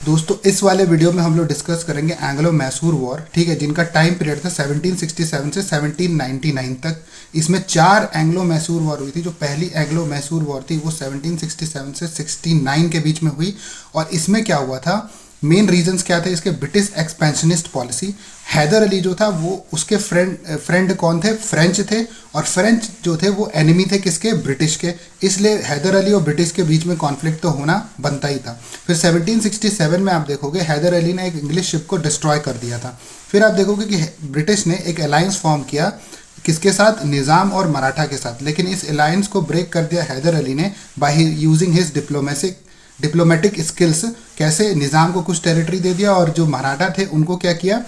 दोस्तों इस वाले वीडियो में हम लोग डिस्कस करेंगे एंग्लो मैसूर वॉर, ठीक है, जिनका टाइम पीरियड था 1767 से 1799 तक। इसमें 4 एंग्लो मैसूर वॉर हुई थी। जो पहली एंग्लो मैसूर वॉर थी वो 1767 से 69 के बीच में हुई। और इसमें क्या हुआ था, मेन रीजंस क्या थे इसके, British expansionist policy. Haider Ali जो था वो उसके फ्रेंड कौन थे, फ्रेंच थे, और फ्रेंच जो थे वो एनिमी थे किसके, ब्रिटिश के। इसलिए हैदर अली और ब्रिटिश के बीच में कॉन्फ्लिक्ट तो होना बनता ही था। फिर 1767 में आप देखोगे हैदर अली ने एक इंग्लिश शिप को डिस्ट्रॉय कर दिया था। फिर आप देखोगे कि ब्रिटिश ने एक अलायंस फॉर्म किया किसके साथ, निज़ाम और मराठा के साथ। लेकिन इस अलायंस को ब्रेक कर दिया हैदर अली ने by using his diplomatic skills. कैसे, निज़ाम को कुछ टेरिटरी दे दिया और जो मराठा थे उनको क्या किया,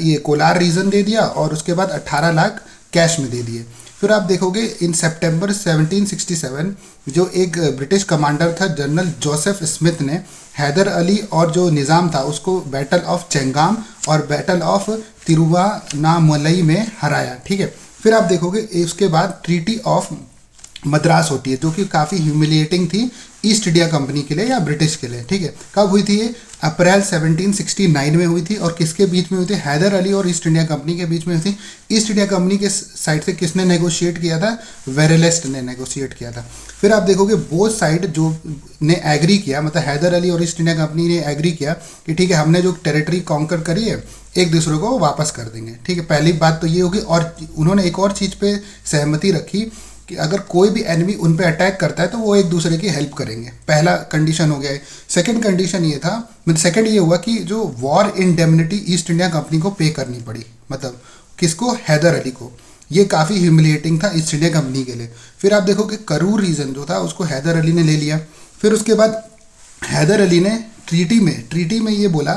ये कोलार रीजन दे दिया और उसके बाद 18 लाख कैश में दे दिए। फिर आप देखोगे इन सितंबर 1767 जो एक ब्रिटिश कमांडर था जनरल जोसेफ स्मिथ ने हैदर अली और जो निज़ाम था उसको बैटल ऑफ चेंगाम और बैटल ऑफ तिरुवन्नामलई में हराया, ठीक है। फिर आप देखोगे उसके बाद ट्रीटी ऑफ मद्रास होती है जो कि काफ़ी ह्यूमिलिएटिंग थी ईस्ट इंडिया कंपनी के लिए या ब्रिटिश के लिए, ठीक है। कब हुई थी ये, अप्रैल 1769 में हुई थी। और किसके बीच में हुई थी, हैदर अली और ईस्ट इंडिया कंपनी के बीच में हुई थी। ईस्ट इंडिया कंपनी के साइड से किसने नेगोशिएट किया था, वेरेलेस्ट ने नेगोशिएट किया था। फिर आप देखोगे बोथ साइड जो ने एग्री किया, मतलब हैदर अली और ईस्ट इंडिया कंपनी ने एग्री किया कि ठीक है हमने जो टेरिटरी कॉन्कर करी है एक दूसरे को वापस कर देंगे, ठीक है। पहली बात तो ये होगी। और उन्होंने एक और चीज़ पे सहमति रखी कि अगर कोई भी एनिमी उन पे अटैक करता है तो वो एक दूसरे की हेल्प करेंगे। पहला कंडीशन हो गया है। सेकंड कंडीशन ये था, सेकंड ये हुआ कि जो war indemnity east India company को पे करनी पड़ी, मतलब किसको, हैदर अली को। ये काफ़ी ह्यूमिलिएटिंग था ईस्ट इंडिया कंपनी के लिए। फिर आप देखो कि करूर रीजन जो था उसको हैदर अली ने ले लिया। फिर उसके बाद हैदर अली ने ट्रीटी में ये बोला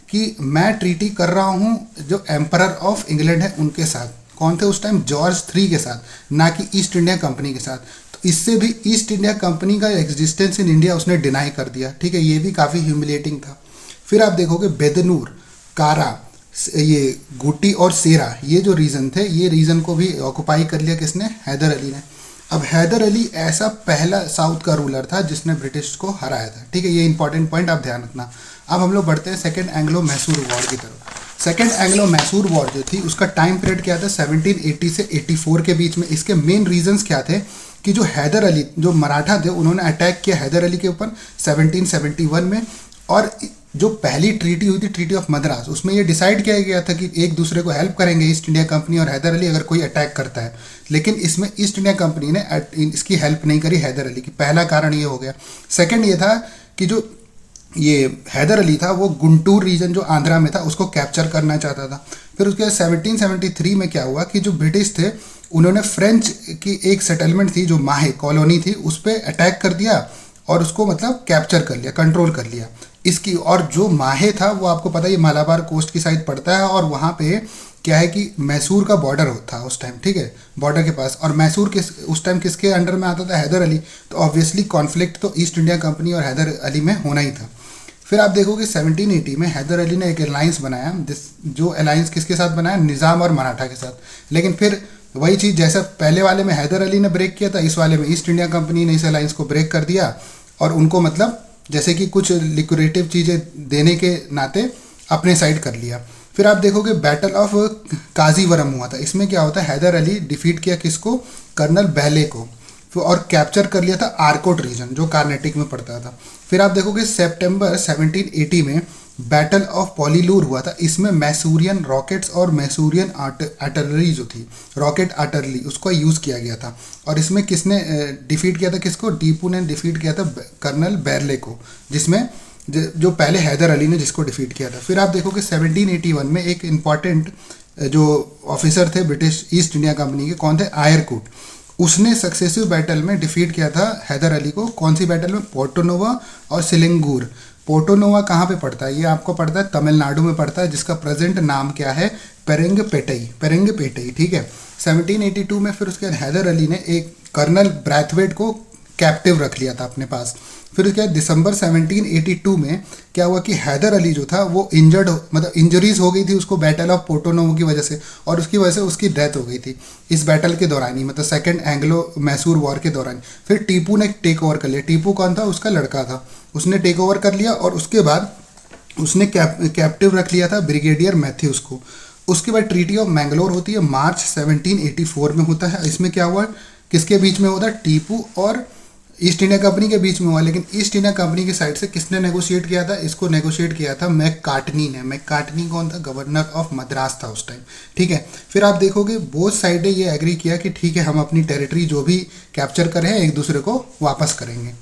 कि मैं ट्रीटी कर रहा हूँ जो एम्परर ऑफ इंग्लैंड है उनके साथ। कौन थे उस टाइम, जॉर्ज III के साथ, ना कि ईस्ट इंडिया कंपनी के साथ। तो इससे भी ईस्ट इंडिया कंपनी का एग्जिस्टेंस इन इंडिया उसने डिनाई कर दिया, ठीक है। ये भी काफ़ी ह्यूमिलिएटिंग था। फिर आप देखोगे बेदनूर, कारा, ये गुटी और सेरा, ये जो रीजन थे ये रीजन को भी ऑक्युपाई कर लिया किसने, हैदर अली ने। अब हैदर अली ऐसा पहला साउथ का रूलर था जिसने ब्रिटिश को हराया था, ठीक है। ये इंपॉर्टेंट पॉइंट आप ध्यान रखना। अब हम लोग बढ़ते हैं सेकेंड एंग्लो मैसूर वॉर की तरफ। सेकेंड एंग्लो मैसूर वॉर जो थी उसका टाइम पीरियड क्या था, 1780 से 84 के बीच में। इसके मेन रीजंस क्या थे कि जो हैदर अली, जो मराठा थे, उन्होंने अटैक किया हैदर अली के ऊपर 1771 में। और जो पहली ट्रीटी हुई थी, ट्रीटी ऑफ मद्रास, उसमें ये डिसाइड किया गया था कि एक दूसरे को हेल्प करेंगे ईस्ट इंडिया कंपनी और हैदर अली अगर कोई अटैक करता है। लेकिन इसमें ईस्ट इंडिया कंपनी ने इसकी हेल्प नहीं करी हैदर अली की। पहला कारण ये हो गया। सेकेंड ये था कि जो ये हैदर अली था वो गुंटूर रीजन जो आंध्रा में था उसको कैप्चर करना चाहता था। फिर उसके बाद 1773 में क्या हुआ कि जो ब्रिटिश थे उन्होंने फ्रेंच की एक सेटलमेंट थी जो माहे कॉलोनी थी उस पर अटैक कर दिया और उसको मतलब कैप्चर कर लिया, कंट्रोल कर लिया इसकी। और जो माहे था वो आपको पता है मालाबार कोस्ट की साइड पड़ता है और वहाँ पे क्या है कि मैसूर का बॉर्डर था उस टाइम, ठीक है, बॉर्डर के पास। और मैसूर उस टाइम किसके अंडर में आता था, हैदर अली। तो ऑब्वियसली कॉन्फ्लिक्ट तो ईस्ट इंडिया कंपनी और हैदर अली में होना ही था। फिर आप देखोगे 1780 में हैदर अली ने एक अलायंस बनाया, जो अलायंस किसके साथ बनाया, निज़ाम और मराठा के साथ। लेकिन फिर वही चीज़ जैसा पहले वाले में हैदर अली ने ब्रेक किया था, इस वाले में ईस्ट इंडिया कंपनी ने इस अलायंस को ब्रेक कर दिया और उनको मतलब जैसे कि कुछ लिक्विडेटिव चीज़ें देने के नाते अपने साइड कर लिया। फिर आप देखोगे बैटल ऑफ काजीवरम हुआ था। इसमें क्या होता है, हैदर अली डिफीट किया किसको, कर्नल बेले को, और कैप्चर कर लिया था आर्कोट रीजन जो कार्नेटिक में पड़ता था। फिर आप देखोगे सितंबर 1780 में बैटल ऑफ पॉलीलूर हुआ था। इसमें मैसूरियन रॉकेट्स और मैसूरियन आर्टलरी जो थी, रॉकेट आर्टलरी, उसको यूज़ किया गया था। और इसमें किसने डिफीट किया था, किसको, टीपू ने डिफीट किया था कर्नल बेरले को, जिसमें जो पहले हैदर अली ने जिसको डिफीट किया था। फिर आप देखोगे 1781 में एक इम्पॉर्टेंट जो ऑफिसर थे ब्रिटिश ईस्ट इंडिया कंपनी के, कौन थे, आयरकूट। उसने सक्सेसिव बैटल में डिफीट किया था हैदर अली को। कौन सी बैटल में, पोर्टोनोवा और सिलिंगूर। पोर्टोनोवा कहाँ पे पड़ता है, ये आपको पड़ता है तमिलनाडु में पड़ता है, जिसका प्रेजेंट नाम क्या है, पेरेंगपेटई, ठीक है। 1782 में फिर उसके बाद हैदर अली ने एक कर्नल ब्रैथवेट को कैप्टिव रख लिया था अपने पास। फिर उसके बाद दिसंबर 1782 में क्या हुआ कि हैदर अली जो था वो इंजर्ड, मतलब इंजरीज हो गई थी उसको बैटल ऑफ पोर्टोनोवो की वजह से, और उसकी वजह से उसकी डेथ हो गई थी इस बैटल के दौरान ही, मतलब सेकंड एंग्लो मैसूर वॉर के दौरान। फिर टीपू ने टेक ओवर कर लिया। टीपू कौन था, उसका लड़का था, उसने टेक ओवर कर लिया। और उसके बाद उसने कैप्टिव रख लिया था ब्रिगेडियर मैथ्यूज को। उसके बाद ट्रीटी ऑफ मैंगलोर होती है, मार्च 1784 में होता है। इसमें क्या हुआ, किसके बीच में होता है, टीपू और ईस्ट इंडिया कंपनी के बीच में हुआ। लेकिन ईस्ट इंडिया कंपनी की साइड से किसने नेगोशिएट किया था, इसको नेगोशिएट किया था मैककार्टनी ने। मैककार्टनी कौन था, गवर्नर ऑफ मद्रास था उस टाइम, ठीक है। फिर आप देखोगे बोथ साइडें ये एग्री किया कि ठीक है हम अपनी टेरिटरी जो भी कैप्चर करें एक दूसरे को वापस करेंगे।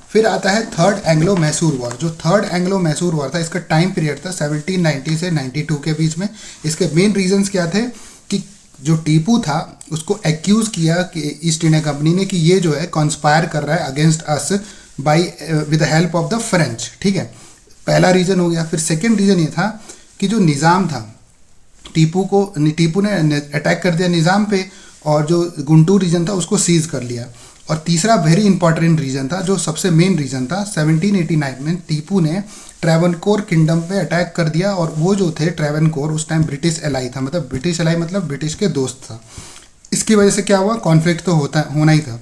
फिर आता है थर्ड एंग्लो मैसूर वॉर। जो थर्ड एंग्लो मैसूर वॉर था, इसका टाइम पीरियड था 1790 से 92 के बीच में। इसके मेन रीजंस क्या थे कि जो टीपू था उसको एक्यूज किया कि ईस्ट इंडिया कंपनी ने कि ये जो है कॉन्स्पायर कर रहा है against us by with the help of the French, ठीक है। पहला रीजन हो गया। फिर सेकेंड रीजन ये था कि जो निज़ाम था, टीपू ने अटैक कर दिया निज़ाम पे और जो गुंटूर रीजन था उसको सीज कर लिया। और तीसरा वेरी इंपॉर्टेंट रीजन था, जो सबसे मेन रीजन था, 1789 में टीपू ने ट्रेवनकोर किंगडम पे अटैक कर दिया। और वो जो थे ट्रेवनकोर उस टाइम ब्रिटिश एलाई था, मतलब ब्रिटिश एलाई मतलब ब्रिटिश के दोस्त था। इसकी वजह से क्या हुआ, कॉन्फ्लिक्ट तो होना ही था।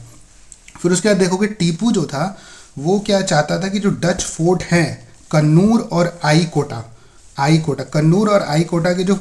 फिर उसके बाद देखोगे टीपू जो था वो क्या चाहता था कि जो डच फोर्ट हैं कन्नूर और आई कोटा कन्नूर और आई कोटा के जो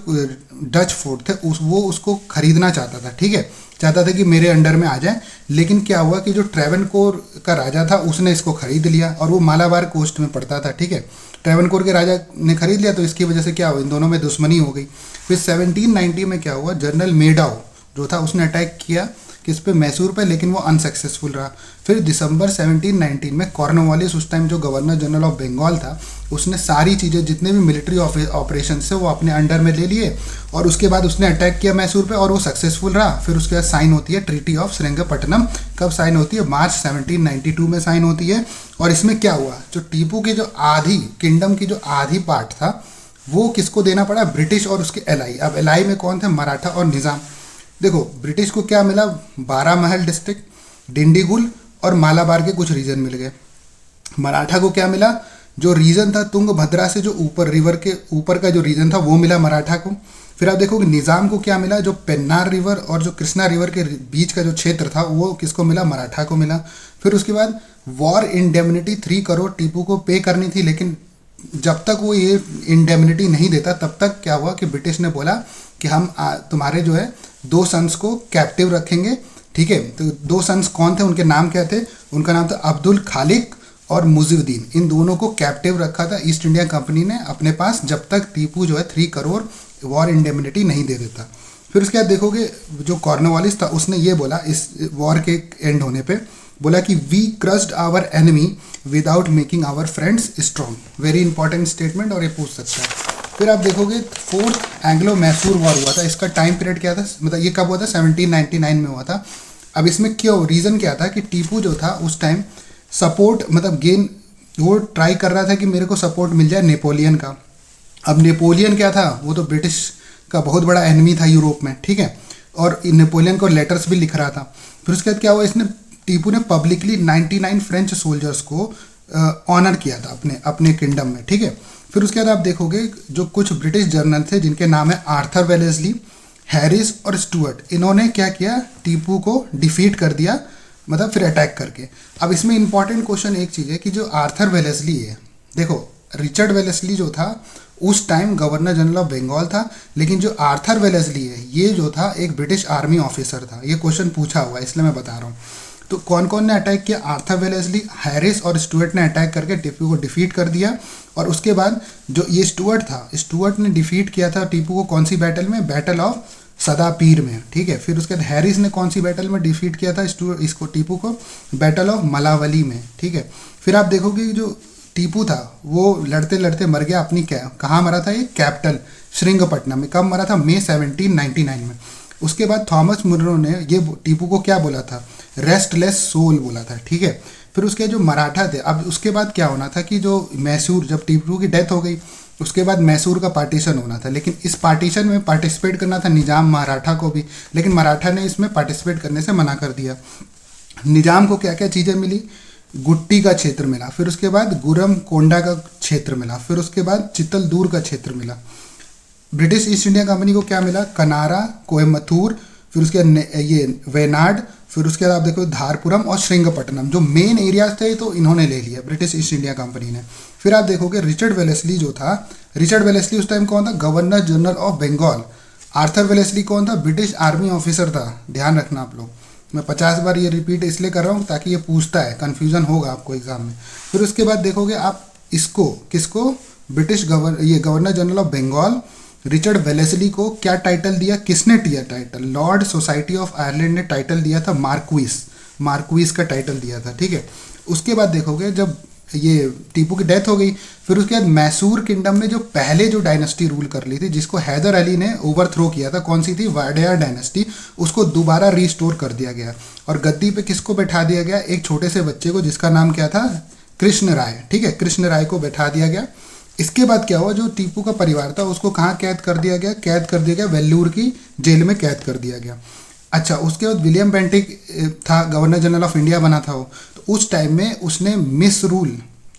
डच फोर्ट थे वो उसको खरीदना चाहता था, ठीक है। चाहता था कि मेरे अंडर में आ जाए। लेकिन क्या हुआ कि जो ट्रेवनकोर का राजा था उसने इसको खरीद लिया और वो मालाबार कोस्ट में पड़ता था, ठीक है। ट्रेवनकोर के राजा ने खरीद लिया तो इसकी वजह से क्या हुआ, इन दोनों में दुश्मनी हो गई। फिर 1790 में क्या हुआ, जनरल मेडाओ जो था उसने अटैक किया किस पे, मैसूर पे, लेकिन वो अनसक्सेसफुल रहा। फिर दिसंबर 1719 में कॉर्नवालिस उस टाइम जो गवर्नर जनरल ऑफ बंगाल था उसने सारी चीज़ें जितने भी मिलिट्री ऑपरेशन से वो अपने अंडर में ले लिए और उसके बाद उसने अटैक किया मैसूर पे और वो सक्सेसफुल रहा। फिर उसके बाद साइन होती है ट्रीटी ऑफ श्रीरंगपट्टनम। कब साइन होती है, मार्च 1792 में साइन होती है। और इसमें क्या हुआ, जो टीपू की जो आधी किंगडम की जो आधी पार्ट था वो किसको देना पड़ा, ब्रिटिश और उसके एलाई। अब एलाई में कौन थे, मराठा और निज़ाम। देखो ब्रिटिश को क्या मिला, 12 महल डिस्ट्रिक्ट, डिंडीगुल और मालाबार के कुछ रीजन मिल गए। मराठा को क्या मिला, जो रीजन था तुंगभद्रा से जो ऊपर रिवर के ऊपर का जो रीजन था वो मिला मराठा को। फिर आप देखोगे निज़ाम को क्या मिला, जो पेन्नार रिवर और जो कृष्णा रिवर के बीच का जो क्षेत्र था वो किसको मिला, मराठा को मिला। फिर उसके बाद वॉर इंडेमनिटी 3 करोड़ टीपू को पे करनी थी, लेकिन जब तक वो ये इंडेमनिटी नहीं देता तब तक क्या हुआ कि ब्रिटिश ने बोला कि हम तुम्हारे जो है 2 सन्स को कैप्टिव रखेंगे, ठीक है। तो 2 सन्स कौन थे, उनके नाम क्या थे, उनका नाम था अब्दुल खालिक और मुजीबुद्दीन। इन दोनों को कैप्टिव रखा था ईस्ट इंडिया कंपनी ने अपने पास जब तक टीपू जो है 3 करोड़ वॉर इंडेमनिटी नहीं दे देता। फिर उसके बाद देखोगे जो कॉर्नवालिस था उसने ये बोला इस वॉर के एंड होने पे, बोला कि we crushed our enemy without making our friends strong. Very important statement और ये पूछ सकता है। फिर आप देखोगे फोर्थ एंग्लो मैसूर वॉर हुआ था। इसका टाइम पीरियड क्या था, मतलब ये कब हुआ था, 1799 में हुआ था। अब इसमें क्यों, रीज़न क्या था कि टीपू जो था उस टाइम सपोर्ट मतलब गेन वो ट्राई कर रहा था कि मेरे को सपोर्ट मिल जाए नेपोलियन का। अब नेपोलियन क्या था, वो तो ब्रिटिश का बहुत बड़ा एनिमी था यूरोप में, ठीक है। और नेपोलियन को लेटर्स भी लिख रहा था। फिर उसके बाद क्या हुआ, इसने टीपू ने पब्लिकली 99 फ्रेंच सोल्जर्स को ऑनर किया था अपने किंगडम में, ठीक है। फिर उसके बाद आप देखोगे जो कुछ ब्रिटिश जर्नल थे जिनके नाम है आर्थर वेलेस्ली, हैरिस और स्टुअर्ट, इन्होंने क्या किया, टीपू को डिफीट कर दिया, मतलब फिर अटैक करके। अब इसमें इंपॉर्टेंट क्वेश्चन एक चीज़ है कि जो आर्थर वेलेस्ली है, देखो रिचर्ड वेलेस्ली जो था उस time governor general of Bengal था, लेकिन जो आर्थर वेलेस्ली है ये जो था एक ब्रिटिश आर्मी ऑफिसर था। ये क्वेश्चन पूछा हुआ है इसलिए मैं बता रहा हूँ। तो कौन कौन ने अटैक किया, आर्थर वेलेस्ली, हैरिस और स्टुअर्ट ने अटैक करके टीपू को डिफीट कर दिया। और उसके बाद जो ये स्टुअर्ट था, स्टुअर्ट ने डिफीट किया था टीपू को कौन सी बैटल में, बैटल ऑफ सदापीर में, ठीक है। फिर उसके बाद हैरिस ने कौन सी बैटल में डिफीट किया था इसको टीपू को, बैटल ऑफ मलावली में, ठीक है। फिर आप देखोगे जो टीपू था वो लड़ते लड़ते मर गया अपनी कहाँ मरा था, ये कैपिटल श्रीरंगपट्टनम में। कब मरा था, मई 1799 में। उसके बाद थॉमस मुनरो ने ये टीपू को क्या बोला था, रेस्टलेस सोल बोला था, ठीक है। फिर उसके जो मराठा थे, अब उसके बाद क्या होना था कि जो मैसूर, जब टीपू की डेथ हो गई उसके बाद मैसूर का पार्टीशन होना था, लेकिन इस पार्टीशन में पार्टिसिपेट करना था निजाम मराठा को भी, लेकिन मराठा ने इसमें पार्टिसिपेट करने से मना कर दिया। निजाम को क्या क्या चीज़ें मिली, गुट्टी का क्षेत्र मिला, फिर उसके बाद गुरम कोंडा का क्षेत्र मिला, फिर उसके बाद चित्तलदूर का क्षेत्र मिला। ब्रिटिश ईस्ट इंडिया कंपनी को क्या मिला, कनारा, कोयम्बतूर, फिर उसके ये वेनाड फिर उसके बाद आप देखो धारपुरम और श्रीरंगपट्टनम जो मेन एरियाज थे तो इन्होंने ले लिया, ब्रिटिश ईस्ट इंडिया कंपनी ने। फिर आप देखोगे रिचर्ड वेलेस्ली जो था, रिचर्ड वेलेस्ली उस टाइम कौन था? Governor general of Bengal. Arthur Wellesley कौन था? ब्रिटिश आर्मी ऑफिसर था। ध्यान रखना आप लोग, मैं 50 बार ये रिपीट इसलिए कर रहा हूँ ताकि ये पूछता है, कन्फ्यूजन होगा आपको एग्जाम में। फिर उसके बाद देखोगे आप इसको, किसको? British governor general of Bengal Richard Wellesley को क्या टाइटल दिया? किसने दिया title? Lord society of Ireland ने टाइटल दिया था मार्क्विस, मार्क्विस का टाइटल दिया था, ठीक है। उसके बाद देखोगे जब ये टीपू की डेथ हो गई, फिर उसके बाद मैसूर किंगडम में जो पहले जो डायनेस्टी रूल कर ली थी, जिसको हैदर अली ने ओवरथ्रो किया था, कौन सी थी? वाडेयर डायनेस्टी, उसको दोबारा रिस्टोर कर दिया गया। और गद्दी पे किसको बैठा दिया गया? एक छोटे से बच्चे को, जिसका नाम क्या था? कृष्ण राय, ठीक है, कृष्ण राय को बैठा दिया गया। इसके बाद क्या हुआ? जो टीपू का परिवार था उसको कहाँ कैद कर दिया गया? कैद कर दिया गया वेल्लूर की जेल में कैद कर दिया गया। अच्छा, उसके बाद विलियम बेंटिक था, गवर्नर जनरल ऑफ इंडिया बना था वो, तो उस टाइम में उसने misrule,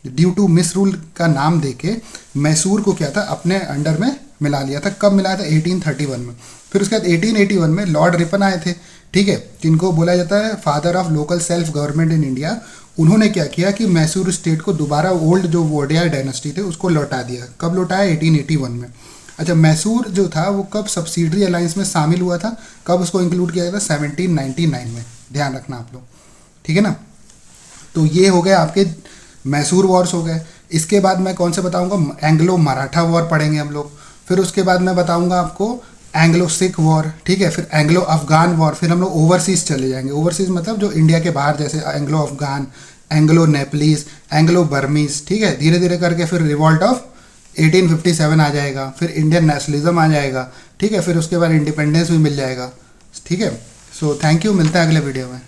due to misrule का नाम देके मैसूर को क्या था? अपने अंडर में मिला लिया था। कब मिलाया था? 1831 में। फिर उसके बाद 1881 में लॉर्ड रिपन आए थे, ठीक है, जिनको बोला जाता है father of local self government in India. उन्होंने क्या किया कि मैसूर स्टेट को दोबारा ओल्ड जो वोडियार डायनेस्टी थे उसको लौटा दिया। कब लौटाया? 1881 में। अच्छा, मैसूर जो था वो कब सब्सिडरी अलायंस में शामिल हुआ था? कब उसको इंक्लूड किया गया था? 1799 में। ध्यान रखना आप लोग, ठीक है ना। तो ये हो गए आपके मैसूर वॉर्स हो गए। इसके बाद मैं कौन से बताऊंगा? एंग्लो मराठा वॉर पढ़ेंगे हम लोग। फिर उसके बाद मैं बताऊंगा आपको एंग्लो सिख वॉर, ठीक है, फिर एंग्लो अफगान वॉर। फिर हम लोग ओवरसीज चले जाएंगे। ओवरसीज मतलब जो इंडिया के बाहर, जैसे Anglo Afghan, Anglo Nepalese, Anglo Burmese, ठीक है, धीरे धीरे करके फिर रिवॉल्ट ऑफ 1857 आ जाएगा, फिर इंडियन नेशनलिज्म आ जाएगा, ठीक है, फिर उसके बाद इंडिपेंडेंस भी मिल जाएगा, ठीक है। सो थैंक यू, मिलते हैं अगले वीडियो में।